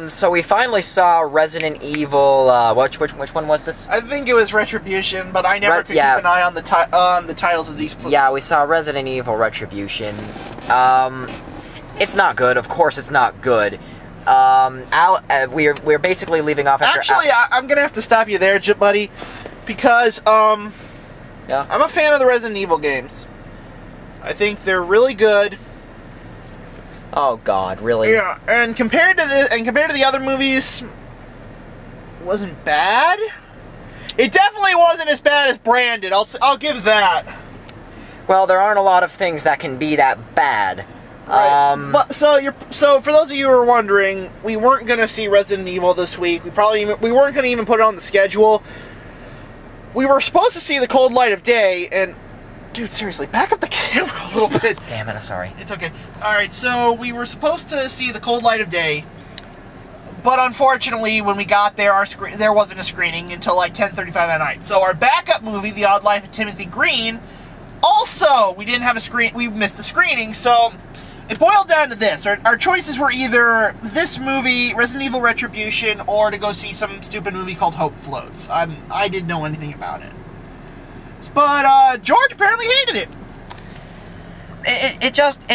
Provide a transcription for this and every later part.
So we finally saw Resident Evil, which one was this? I think it was Retribution, but I never could keep an eye on the titles of these. Yeah, we saw Resident Evil Retribution. It's not good. Of course, it's not good. We're basically leaving off after. Actually, I'm gonna have to stop you there, buddy, because yeah? I'm a fan of the Resident Evil games. I think they're really good. Oh God, really? Yeah, and compared to the other movies, it wasn't bad. It definitely wasn't as bad as Branded. I'll give that. Well, there aren't a lot of things that can be that bad. Right. So for those of you who are wondering, we weren't gonna see Resident Evil this week. We weren't gonna even put it on the schedule. We were supposed to see The Cold Light of Day, and dude, seriously, back up the camera a little bit. Damn it, I'm sorry. It's okay. Alright, so we were supposed to see The Cold Light of Day, but unfortunately, when we got there, there wasn't a screening until like 10:35 at night. So our backup movie, The Odd Life of Timothy Green, also, we didn't have a screen. We missed the screening, so it boiled down to this. Our choices were either this movie, Resident Evil Retribution, or to go see some stupid movie called Hope Floats. I didn't know anything about it. But George apparently hated it. It just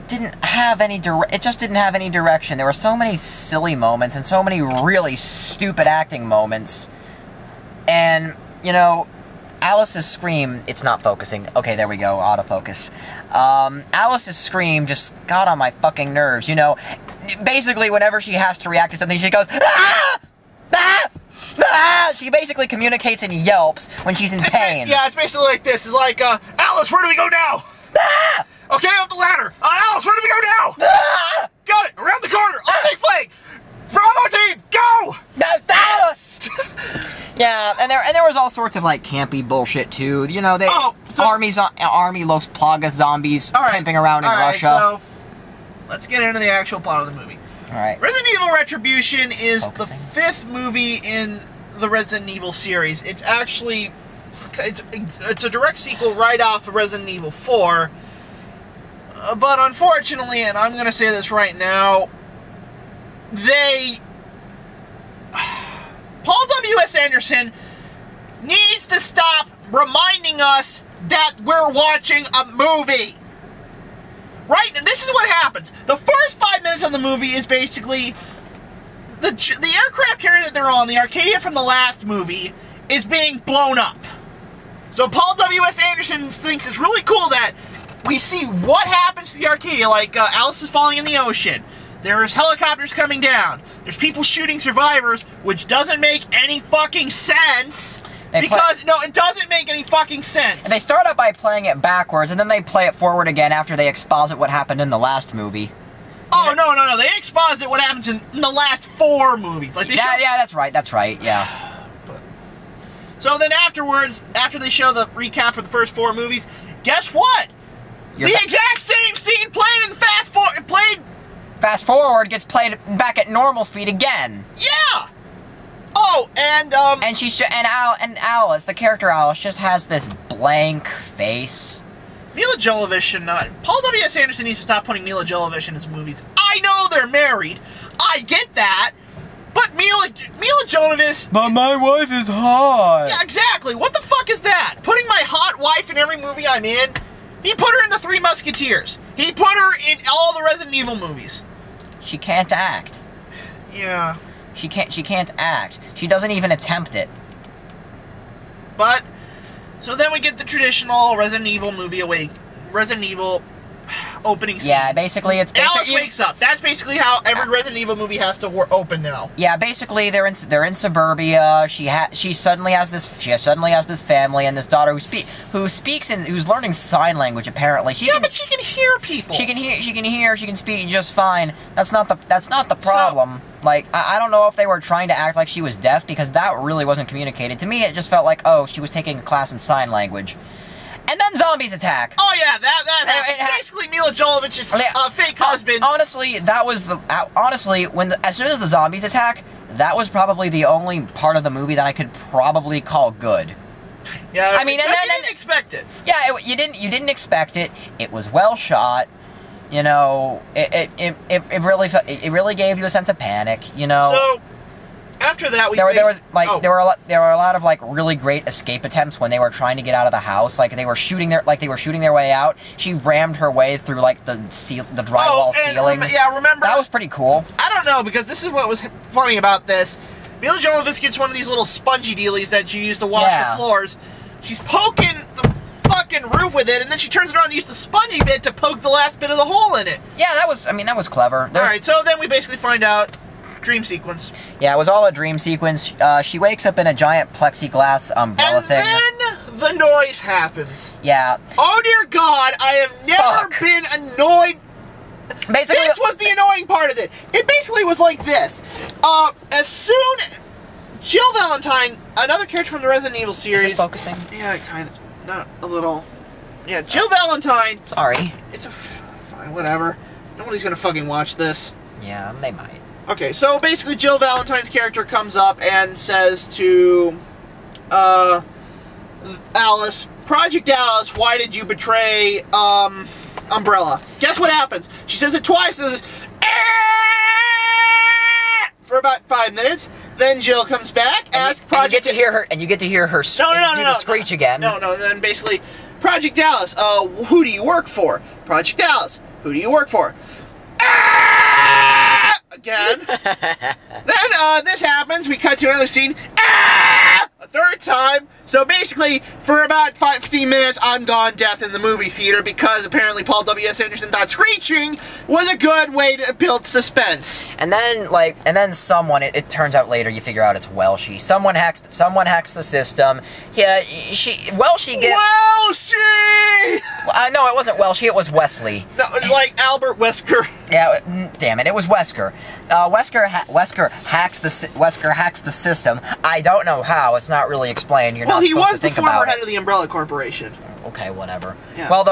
didn't have any direction. There were so many silly moments and so many really stupid acting moments. And you know, Alice's scream, it's not focusing. Okay, there we go, autofocus. Alice's scream just got on my fucking nerves, you know. Basically, whenever she has to react to something, she goes, ah! Ah! Ah! She basically communicates in yelps when she's in pain. Yeah, it's basically like this. It's like, Alice, where do we go now? Ah! Okay, up the ladder. Alice, where do we go now? Ah! Got it, around the corner. I'll take flank. Bravo team, go! Yeah, and there was all sorts of like campy bullshit too. You know, army Los Plagas zombies pimping around in Russia. So let's get into the actual plot of the movie. All right. Resident Evil Retribution is the 5th movie in the Resident Evil series. It's actually it's a direct sequel right off of Resident Evil 4. But unfortunately, and I'm going to say this right now, Paul W.S. Anderson needs to stop reminding us that we're watching a movie. Right? And this is what happens. The first 5 minutes of the movie is basically the aircraft carrier that they're on, the Arcadia from the last movie, is being blown up. So Paul W.S. Anderson thinks it's really cool that we see what happens to the Arcadia, like Alice is falling in the ocean. There's helicopters coming down. There's people shooting survivors, which doesn't make any fucking sense. No, it doesn't make any fucking sense. And they start out by playing it backwards, and then they play it forward again after they exposit what happened in the last movie. Oh, no. They exposit what happens in the last 4 movies. Like yeah, that's right, yeah. So then afterwards, after they show the recap for the first 4 movies, guess what? The exact same scene played in Fast Forward gets played back at normal speed again. Yeah. Oh, and Alice, the character Alice, just has this blank face. Mila Jovovich should not. Paul W.S. Anderson needs to stop putting Mila Jovovich in his movies. I know they're married. I get that. But Mila Jovovich. But my wife is hot. Yeah, exactly. What the fuck is that? Putting my hot wife in every movie I'm in? He put her in the 3 Musketeers. He put her in all the Resident Evil movies. She can't act. Yeah. She can't act. She doesn't even attempt it. But so then we get the traditional Resident Evil movie Resident Evil opening scene. Yeah, basically it's Alice wakes up. That's basically how every Resident Evil movie has to open now. Yeah, basically they're in suburbia. She suddenly has this family and this daughter who's learning sign language apparently. But she can hear people. She can speak just fine. That's not the problem. Like, I don't know if they were trying to act like she was deaf, because that really wasn't communicated. To me, it just felt like, oh, she was taking a class in sign language. And then zombies attack. Oh yeah, that happened. Basically, Mila Jovovich's fake husband. Honestly, as soon as the zombies attack, that was probably the only part of the movie that I could probably call good. Yeah, I mean, you didn't expect it. Yeah, you didn't expect it. It was well shot. You know, it really gave you a sense of panic. You know. So after that, there were a lot of like really great escape attempts when they were trying to get out of the house. Like they were shooting their way out. She rammed her way through like the drywall ceiling. Remember that was pretty cool. I don't know, because this is what was funny about this. Mila Jovovich gets one of these little spongy dealies that you use to wash the floors. She's poking the fucking roof with it, and then she turns it around and uses the spongy bit to poke the last bit of the hole in it. Yeah, that was clever. Alright, so then we basically find out dream sequence. Yeah, it was all a dream sequence. She wakes up in a giant plexiglass umbrella thing. And then the noise happens. Yeah. Oh dear God, I have never been annoyed. Basically, this was the annoying part of it. It basically was like this. As soon... Jill Valentine, another character from the Resident Evil series... Is this focusing? Yeah, kind of. Not a little... Yeah, Jill Valentine... Sorry. It's a... Fine, whatever. Nobody's gonna fucking watch this. Yeah, they might. Okay, so basically Jill Valentine's character comes up and says to... Alice, Project Alice, why did you betray, Umbrella? Guess what happens? She says it twice, and this for about 5 minutes. Then Jill comes back, asks Project... And you get to hear her screech again. No, then basically, Project Alice, who do you work for? Project Alice, who do you work for? Again. Then, this happens, we cut to another scene. A third time. So basically, for about 15 minutes, I'm gone death in the movie theater because apparently Paul W.S. Anderson thought screeching was a good way to build suspense. And then someone, it turns out later, you figure out it's Welshie. Someone hacks the system. Yeah, Welshie gets... Welshie! No, it wasn't Welshie, it was Wesley. No, it's like Albert Wesker. Yeah, damn it, it was Wesker. Wesker hacks the system. I don't know how. It's not really explained. You're not supposed to think about it. Well, he was the former head of the Umbrella Corporation. Okay, whatever. Yeah. Well,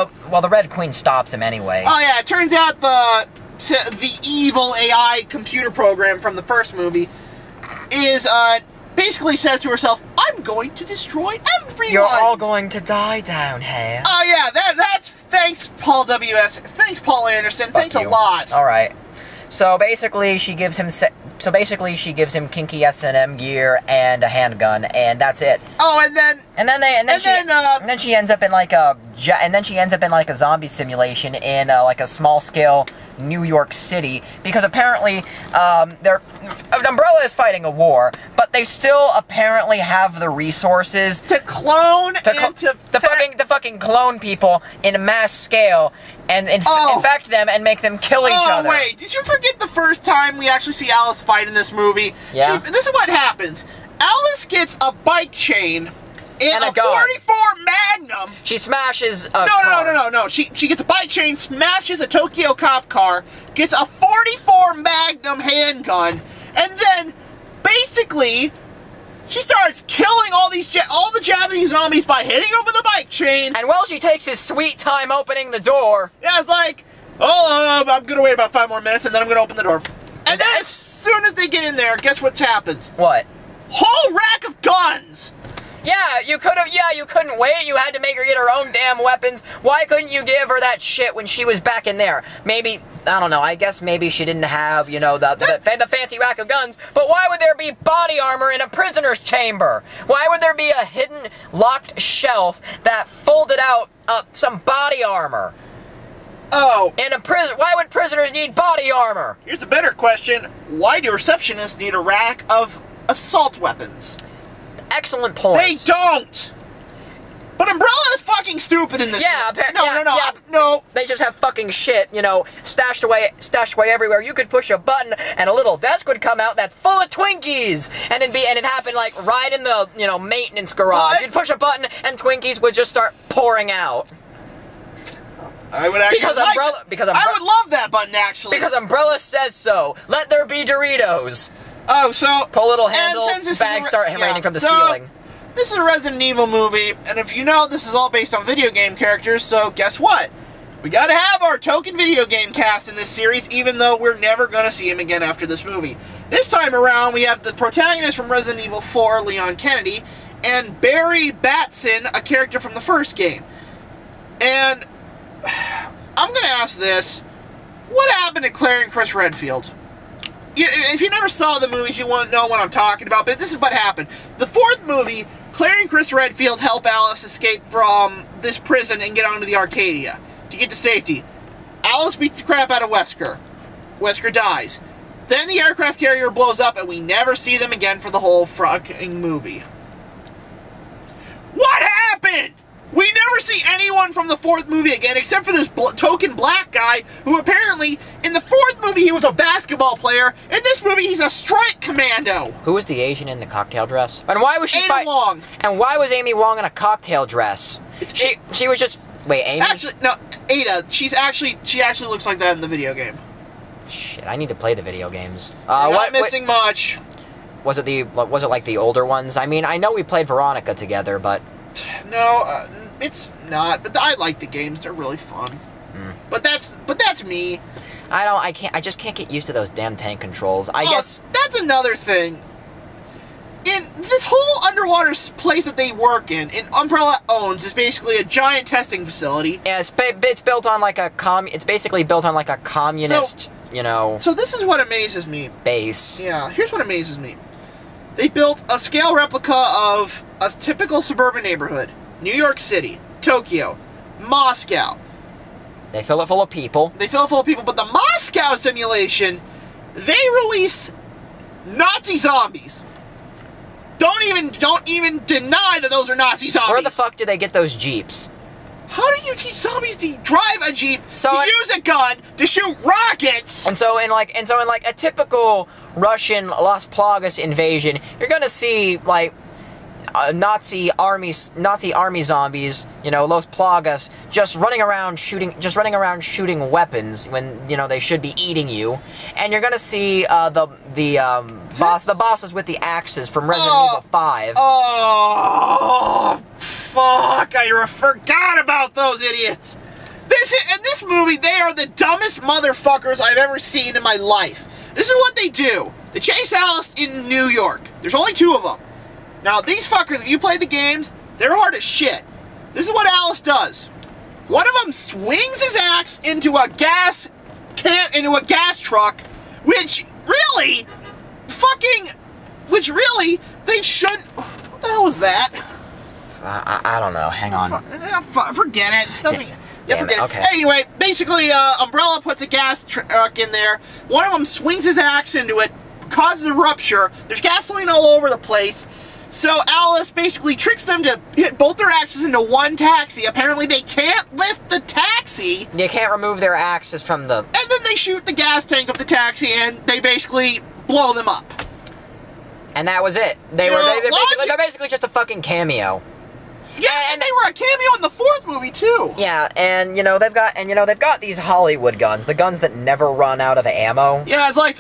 the Red Queen stops him anyway. Oh yeah, it turns out the evil AI computer program from the first movie is basically says to herself, "I'm going to destroy everyone. You're all going to die down here." Oh yeah, that's thanks Paul W.S. Thanks Paul Anderson. Thanks a lot. All right. So basically, she gives him kinky S&M gear and a handgun, and that's it. Oh, and then she ends up in like a zombie simulation in like a small scale New York City, because apparently Umbrella is fighting a war, but they still apparently have the resources to clone to fucking clone people in a mass scale and infect them and make them kill each other. Oh wait, did you forget the first time we actually see Alice fight in this movie? Yeah. This is what happens. Alice gets a bike chain and a 44 Magnum. She smashes a car. No. She gets a bike chain, smashes a Tokyo cop car, gets a 44 Magnum handgun, and then basically she starts killing all the Japanese zombies by hitting them with a bike chain. And she takes his sweet time opening the door. Yeah, it's like, I'm gonna wait about 5 more minutes and then I'm gonna open the door. And then as soon as they get in there, guess what happens? What? Whole rack of guns! Yeah, you couldn't wait. You had to make her get her own damn weapons. Why couldn't you give her that shit when she was back in there? Maybe, I don't know, I guess maybe she didn't have, the fancy rack of guns, but why would there be body armor in a prisoner's chamber? Why would there be a hidden, locked shelf that folded out some body armor? Oh. In a prison, why would prisoners need body armor? Here's a better question. Why do receptionists need a rack of assault weapons? Excellent point. They don't! But Umbrella is fucking stupid in this movie. No. They just have fucking shit, stashed away everywhere. You could push a button and a little desk would come out that's full of Twinkies, and it happened like right in the maintenance garage. What? You'd push a button and Twinkies would just start pouring out. I would actually I would love that button actually. Because Umbrella says so. Let there be Doritos. Oh, so pull a little handle, bags start raining from the ceiling. This is a Resident Evil movie, and if you know, this is all based on video game characters, so guess what? We gotta have our token video game cast in this series, even though we're never gonna see him again after this movie. This time around, we have the protagonist from Resident Evil 4, Leon Kennedy, and Barry Batson, a character from the first game. And I'm gonna ask this. what happened to Claire and Chris Redfield? If you never saw the movies, you won't know what I'm talking about, but this is what happened. The fourth movie, Claire and Chris Redfield help Alice escape from this prison and get onto the Arcadia to get to safety. Alice beats the crap out of Wesker. Wesker dies. Then the aircraft carrier blows up and we never see them again for the whole fucking movie. What happened? We never see anyone from the fourth movie again, except for this token black guy, who apparently, in the fourth movie, he was a basketball player. In this movie, he's a strike commando. Who was the Asian in the cocktail dress? And why was she Amy Wong. And why was Amy Wong in a cocktail dress? She was just... Wait, Amy? Actually, no, Ada. She actually looks like that in the video game. Shit, I need to play the video games. Not missing much. Was it like the older ones? I mean, I know we played Veronica together, but... No, it's not. But I like the games; they're really fun. But that's me. I just can't get used to those damn tank controls. I guess that's another thing. In this whole underwater place that they work in Umbrella owns, is basically a giant testing facility. Yeah, it's built on like a It's basically built on like a communist, you know. So this is what amazes me. Base. Yeah, here's what amazes me. They built a scale replica of a typical suburban neighborhood. New York City, Tokyo, Moscow. They fill it full of people. But the Moscow simulation, they release Nazi zombies. Don't even deny that those are Nazi zombies. Where the fuck do they get those jeeps? How do you teach zombies to drive a jeep, use a gun, to shoot rockets? And so in like a typical Russian Las Plagas invasion, you're gonna see like Nazi army zombies, you know, Los Plagas, just running around shooting weapons when, you know, they should be eating you. And you're gonna see the bosses with the axes from Resident Evil 5. Oh, fuck! I forgot about those idiots. In this movie, they are the dumbest motherfuckers I've ever seen in my life. This is what they do. They chase Alice in New York. There's only 2 of them. Now, these fuckers, if you play the games, they're hard as shit. This is what Alice does. One of them swings his axe into a gas truck, which really, they shouldn't. What the hell was that? I don't know. Hang on. Forget it. It's nothing. Damn it. Okay. Anyway, basically, Umbrella puts a gas truck in there. One of them swings his axe into it, causes a rupture. There's gasoline all over the place. So Alice basically tricks them to hit both their axes into one taxi. Apparently they can't lift the taxi. They can't remove their axes from the... And then they shoot the gas tank of the taxi and they basically blow them up. And that was it. They're basically just a fucking cameo. Yeah, and they were a cameo in the 4th movie too. Yeah, and they've got these Hollywood guns, the guns that never run out of ammo. Yeah, it's like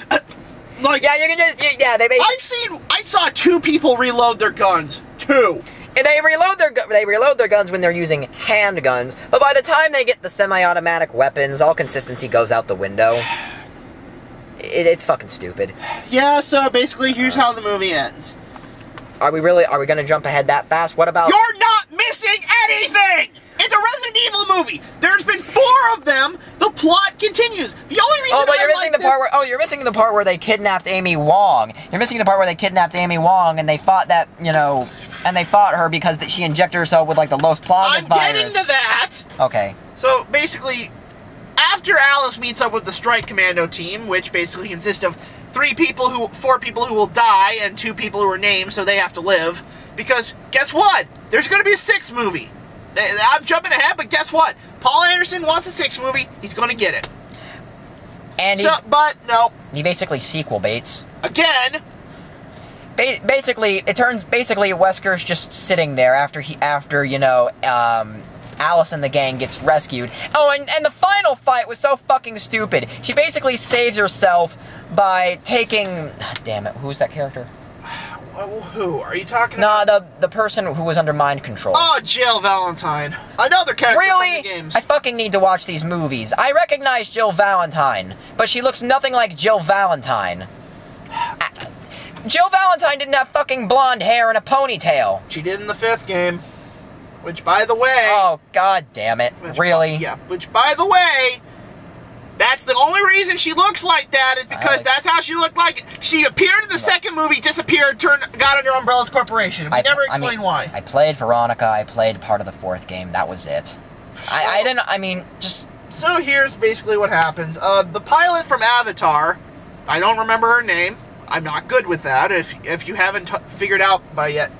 yeah, you can just they basically. I saw 2 people reload their guns. 2. And they reload their guns when they're using handguns, but by the time they get the semi-automatic weapons, all consistency goes out the window. It's fucking stupid. Yeah, so basically here's how the movie ends. Are we gonna jump ahead that fast? What about... You're not missing anything! It's a Resident Evil movie! There's been 4 of them! The plot continues! The only reason you're missing the part where they kidnapped Amy Wong. You're missing the part where they kidnapped Amy Wong and they fought her because she injected herself with like the Los Plagas virus. I'm getting to that! Okay. So basically, after Alice meets up with the Strike Commando team, which basically consists of 4 people who will die and 2 people who are named, so they have to live. Because guess what? There's going to be a 6th movie. I'm jumping ahead, but guess what? Paul Anderson wants a 6th movie. He's going to get it. And but no. He basically sequel baits. Again. Basically, Wesker's just sitting there after Alice and the gang gets rescued. Oh, and the final fight was so fucking stupid. She basically saves herself by taking... damn it, who's that character? Who? Are you talking about? No, the person who was under mind control. Oh, Jill Valentine. Another character from the games. I fucking need to watch these movies. I recognize Jill Valentine, but she looks nothing like Jill Valentine. Jill Valentine didn't have fucking blonde hair and a ponytail. She did in the 5th game. Which, by the way... Oh, god damn it. Really? Yeah, which, by the way... That's the only reason she looks like that, is because that's how she looked like. She appeared in the second movie, disappeared, got under Umbrella's corporation. We never explained why. I played Veronica, I played part of the 4th game, that was it. So here's basically what happens. The pilot from Avatar, I don't remember her name. I'm not good with that, if you haven't figured out by yet.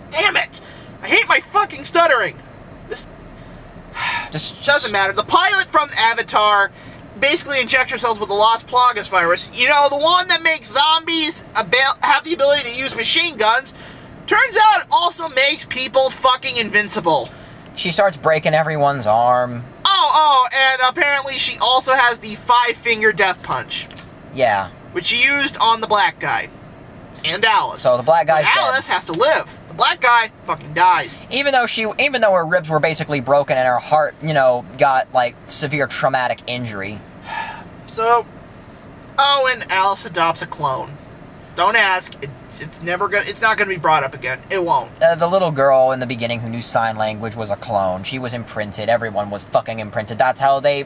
Damn it! I hate my fucking stuttering. This just doesn't matter. The pilot from Avatar basically injects herself with the Las Plagas virus. You know, the one that makes zombies have the ability to use machine guns. Turns out it also makes people fucking invincible. She starts breaking everyone's arm. Oh, and apparently she also has the 5-finger death punch. Yeah. Which she used on the black guy. And Alice. So the black guy's dead. Alice has to live. The black guy fucking dies. Even though her ribs were basically broken and her heart, got, like, severe traumatic injury. So, and Alice adopts a clone. Don't ask. It's not gonna be brought up again. It won't. The little girl in the beginning who knew sign language was a clone. She was imprinted. Everyone was fucking imprinted. That's how they,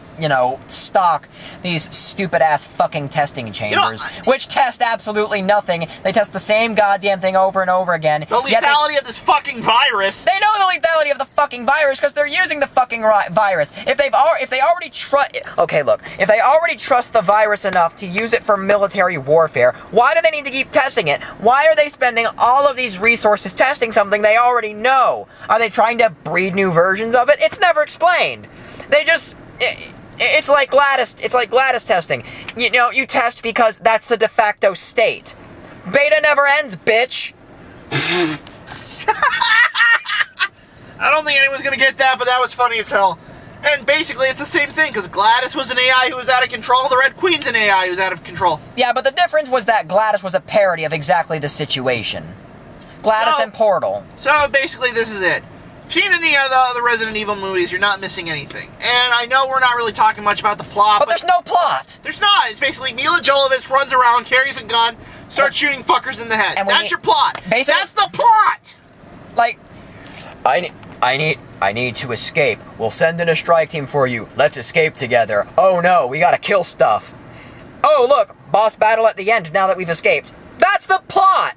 stock these stupid-ass fucking testing chambers, which test absolutely nothing. They test the same goddamn thing over and over again. The lethality of this fucking virus. They know the lethality of the fucking virus because they're using the fucking virus. If they already trust the virus enough to use it for military warfare, why do they need to keep testing it? Why are they spending all of these resources testing something they already know? Are they trying to breed new versions of it? It's never explained. It's like Gladys testing. You test because that's the de facto state. Beta never ends, bitch. I don't think anyone's gonna get that, but that was funny as hell. And basically, it's the same thing, because Gladys was an AI who was out of control, the Red Queen's an AI who's out of control. Yeah, but the difference was that Gladys was a parody of exactly the situation. Gladys and Portal. So basically, this is it. If you've seen any of the other Resident Evil movies, you're not missing anything. And I know we're not really talking much about the plot, but there's no plot. There's not. It's basically Mila Jovovich runs around, carries a gun, starts shooting fuckers in the head. That's your plot. That's the plot! Like, I need to escape. We'll send in a strike team for you. Let's escape together. Oh no, we gotta kill stuff. Oh look, boss battle at the end now that we've escaped. That's the plot!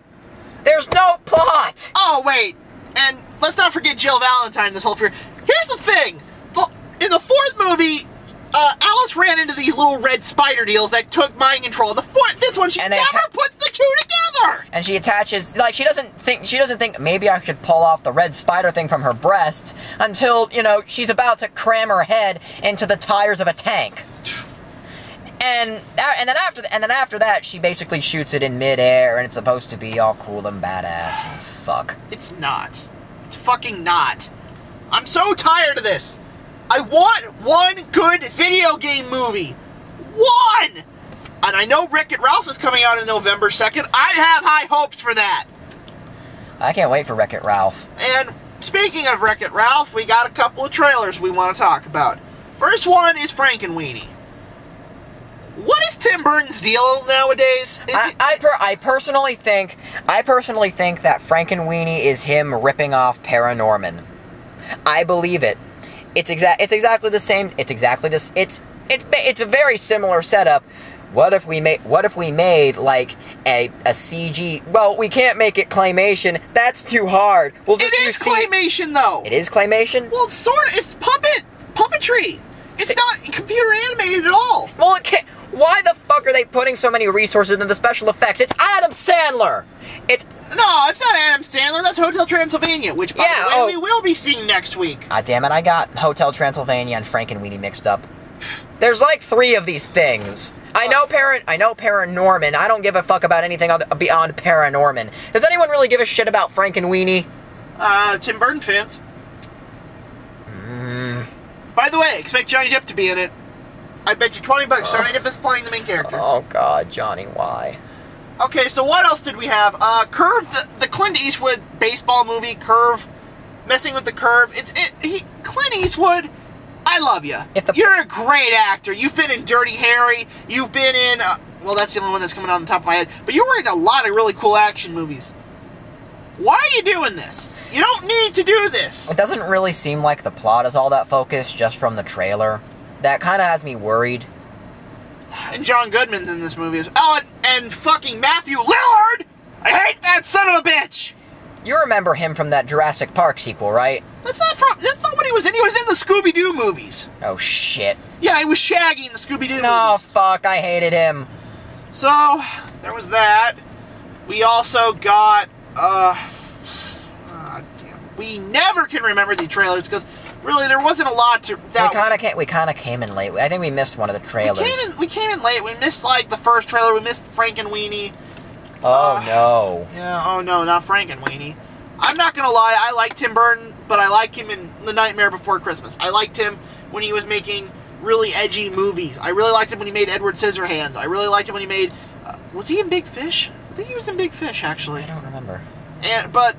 There's no plot! Oh wait, and let's not forget Jill Valentine this whole fear. Here's the thing. In the 4th movie, Alice ran into these little red spider deals that took mind control. In the 5th one, she never puts the two together! And she attaches, like, she doesn't think, maybe I should pull off the red spider thing from her breasts until, she's about to cram her head into the tires of a tank. And then after that, she basically shoots it in midair, and it's supposed to be all cool and badass and fuck. It's not. It's fucking not. I'm so tired of this. I want one good video game movie. One! And I know Wreck-It Ralph is coming out on November 2nd. I have high hopes for that. I can't wait for Wreck-It Ralph. And speaking of Wreck-It Ralph, we got a couple of trailers we want to talk about. First one is Frankenweenie. What is Tim Burton's deal nowadays? I personally think that Frankenweenie is him ripping off Paranorman. I believe it. It's exactly the same. It's exactly this. It's a very similar setup. What if we made like a CG? Well, we can't make it claymation. That's too hard. We'll just use claymation though. It is claymation. Well, it's it's puppetry. It's not computer animated at all. Well, it can't. Why the fuck are they putting so many resources into the special effects? It's Adam Sandler. No, it's not Adam Sandler. That's Hotel Transylvania, which, by the way, we will be seeing next week. Ah, damn it. I got Hotel Transylvania and Frankenweenie mixed up. There's like 3 of these things. I know Paranorman. I don't give a fuck about anything beyond Paranorman. Does anyone really give a shit about Frankenweenie? Tim Burton fans. By the way, expect Johnny Depp to be in it. I bet you $20 Johnny Depp is playing the main character. Oh god, Johnny, why? Okay, so what else did we have? Curve, the Clint Eastwood baseball movie, Curve, messing with the curve. Clint Eastwood, I love you. You're a great actor. You've been in Dirty Harry. You've been in, well, that's the only one that's coming on the top of my head. But you were in a lot of really cool action movies. Why are you doing this? You don't need to do this. It doesn't really seem like the plot is all that focused just from the trailer. That kind of has me worried. And John Goodman's in this movie. Oh, and fucking Matthew Lillard! I hate that son of a bitch! You remember him from that Jurassic Park sequel, right? That's not what he was in. He was in the Scooby-Doo movies. Oh, shit. Yeah, he was Shaggy in the Scooby-Doo movies. Oh, fuck, I hated him. So, there was that. We also got, we never can remember the trailers, because really there wasn't a lot to... We kind of came in late. I think we missed one of the trailers. We came in late. We missed, like, the first trailer. We missed Frank and Weenie. Oh, no. Yeah, oh no, not Frank and Weenie. I'm not gonna lie, I like Tim Burton, but I like him in The Nightmare Before Christmas. I liked him when he was making really edgy movies. I really liked him when he made Edward Scissorhands. I really liked him when he made... was he in Big Fish? I think he was in Big Fish, actually. I don't remember. But...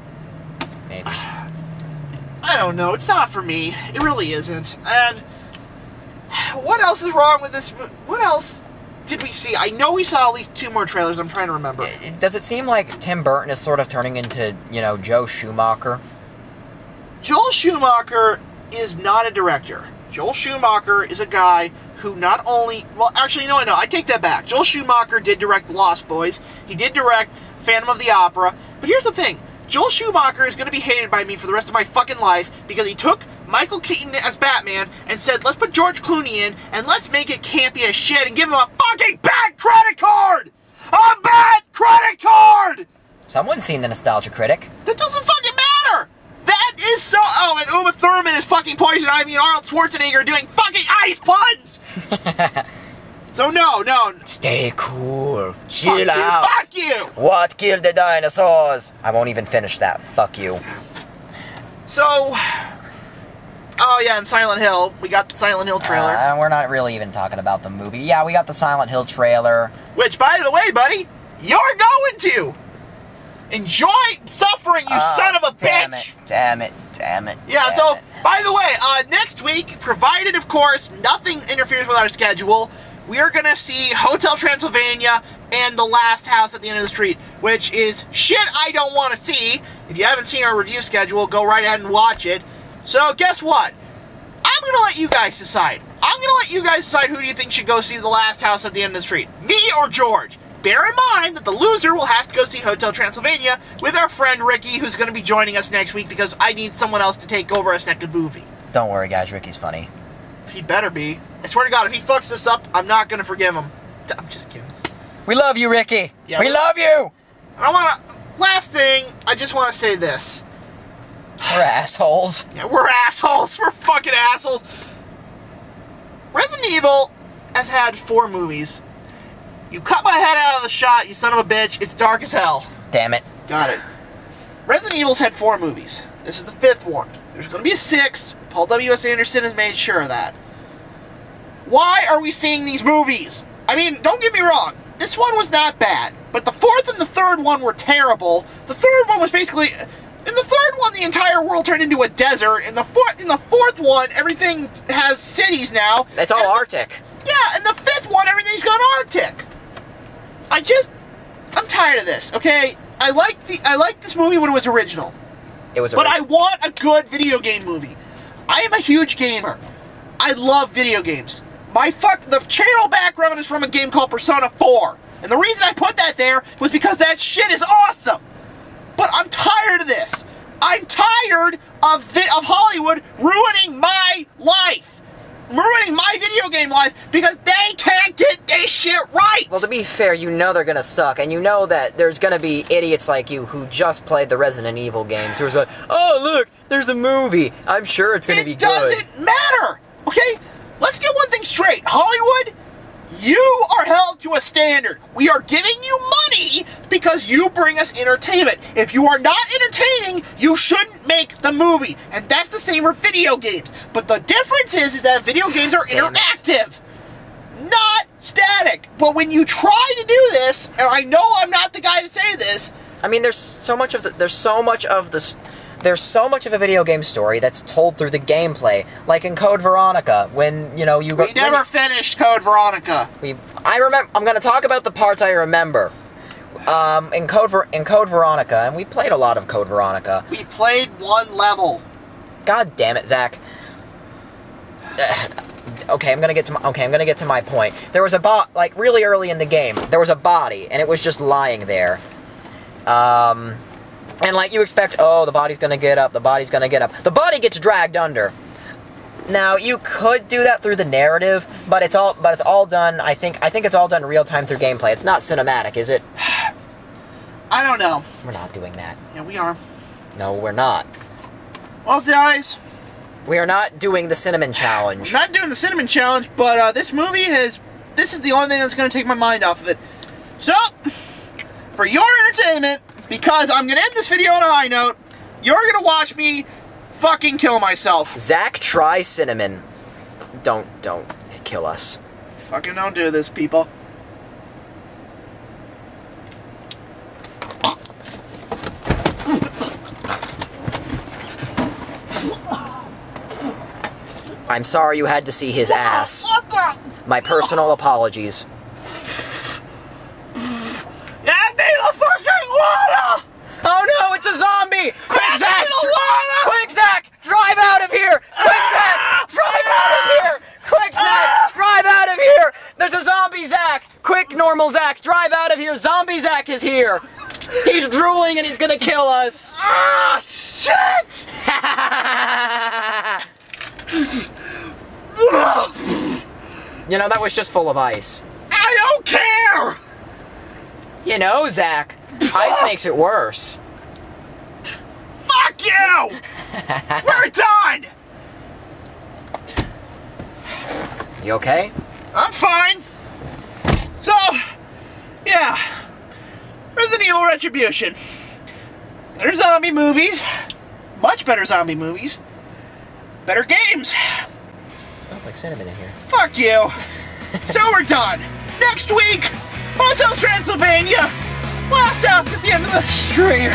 Maybe. I don't know. It's not for me. It really isn't. And... what else is wrong with this? What else did we see? I know we saw at least 2 more trailers. I'm trying to remember. Does it seem like Tim Burton is sort of turning into, you know, Joe Schumacher? Joel Schumacher is not a director. Joel Schumacher is a guy who not only... well, actually, no, I take that back. Joel Schumacher did direct The Lost Boys. He did direct Phantom of the Opera. But here's the thing. Joel Schumacher is going to be hated by me for the rest of my fucking life because he took Michael Keaton as Batman and said, let's put George Clooney in and let's make it campy as shit and give him a fucking bad credit card! A bad credit card! Someone's seen the Nostalgia Critic. That doesn't fucking matter! That is so... oh, and Uma Thurman is fucking Poison Ivy and Arnold Schwarzenegger doing fucking ice puns! So no. Stay cool. Chill out. Fuck you! What killed the dinosaurs? I won't even finish that. Fuck you. So... oh yeah, and Silent Hill. We got the Silent Hill trailer. We're not really even talking about the movie. Yeah, we got the Silent Hill trailer. Which, by the way, buddy, you're going to enjoy suffering, you son of a bitch! Damn it. Yeah, so, by the way, next week, provided, of course, nothing interferes with our schedule, we are going to see Hotel Transylvania and The Last House at the End of the Street, which is shit I don't want to see. If you haven't seen our review schedule, go right ahead and watch it. So, guess what? I'm going to let you guys decide. I'm going to let you guys decide who do you think should go see The Last House at the End of the Street. Me or George? Bear in mind that the loser will have to go see Hotel Transylvania with our friend Ricky, who's going to be joining us next week because I need someone else to take over a second movie. Don't worry, guys. Ricky's funny. He better be. I swear to God, if he fucks this up, I'm not going to forgive him. I'm just kidding. We love you, Ricky. Yeah, we love you. Last thing, I just want to say this. We're assholes. Yeah, we're assholes. We're fucking assholes. Resident Evil has had 4 movies. You cut my head out of the shot, you son of a bitch. It's dark as hell. Damn it. Got it. Resident Evil's had 4 movies. This is the 5th one. There's going to be a 6th. Paul W.S. Anderson has made sure of that. Why are we seeing these movies? I mean, don't get me wrong. This one was not bad. But the 4th and the 3rd one were terrible. The 3rd one was basically... in the 3rd one, the entire world turned into a desert. In the 4th one, everything has cities now. It's all Arctic. Yeah, in the 5th one, everything's gone Arctic. I'm tired of this, okay? I liked this movie when it was original. But I want a good video game movie. I am a huge gamer. I love video games. The channel background is from a game called Persona 4. And the reason I put that there was because that shit is awesome. But I'm tired of this. I'm tired of Hollywood ruining my life. Ruining my video game life because they can't get this shit right! Well, to be fair, you know they're gonna suck, and you know that there's gonna be idiots like you who just played the Resident Evil games who are like, oh, look, there's a movie. I'm sure it's gonna be good. It doesn't matter! Okay? Let's get one thing straight. Hollywood, you are held to a standard. We are giving you money because you bring us entertainment. If you are not entertaining, you shouldn't make the movie. And that's the same for video games. But the difference is that video games are interactive, not static. But when you try to do this, and I know I'm not the guy to say this. I mean, there's so much of a video game story that's told through the gameplay, like in Code Veronica, when, you know, We never finished Code Veronica. I'm gonna talk about the parts I remember. In Code Veronica, and we played a lot of Code Veronica. We played 1 level. God damn it, Zach. okay, I'm gonna get to my point. There was like, really early in the game, there was a body, and it was just lying there. And, like, you expect, oh, the body's gonna get up, the body's gonna get up. The body gets dragged under. Now, you could do that through the narrative, but it's all done, I think it's all done real-time through gameplay. It's not cinematic, is it? I don't know. We're not doing that. Yeah, we are. No, we're not. Well, guys, we are not doing the cinnamon challenge. We're not doing the cinnamon challenge, but this movie this is the only thing that's going to take my mind off of it. So, for your entertainment, because I'm going to end this video on a high note, you're going to watch me fucking kill myself. Zach, try cinnamon. Don't kill us. Fucking don't do this, people. I'm sorry you had to see his ass. My personal apologies. That made the fucking water! Oh no, it's a zombie! Quick, Zach! Quick, Zach! Drive out of here! Quick, Zach! Drive out of here! Quick, Zach! Drive out of here! There's a zombie, Zach! Quick, normal Zach! Drive out of here! Zombie Zach is here! He's drooling and he's gonna kill us! Ah, shit! You know, that was just full of ice. I don't care! You know, Zach, ice makes it worse. Fuck you! We're done! You okay? I'm fine. So, yeah. Resident Evil Retribution. Better zombie movies. Much better zombie movies. Better games. Smells like cinnamon in here. Fuck you. So we're done. Next week, Hotel Transylvania. Last house at the end of the stream.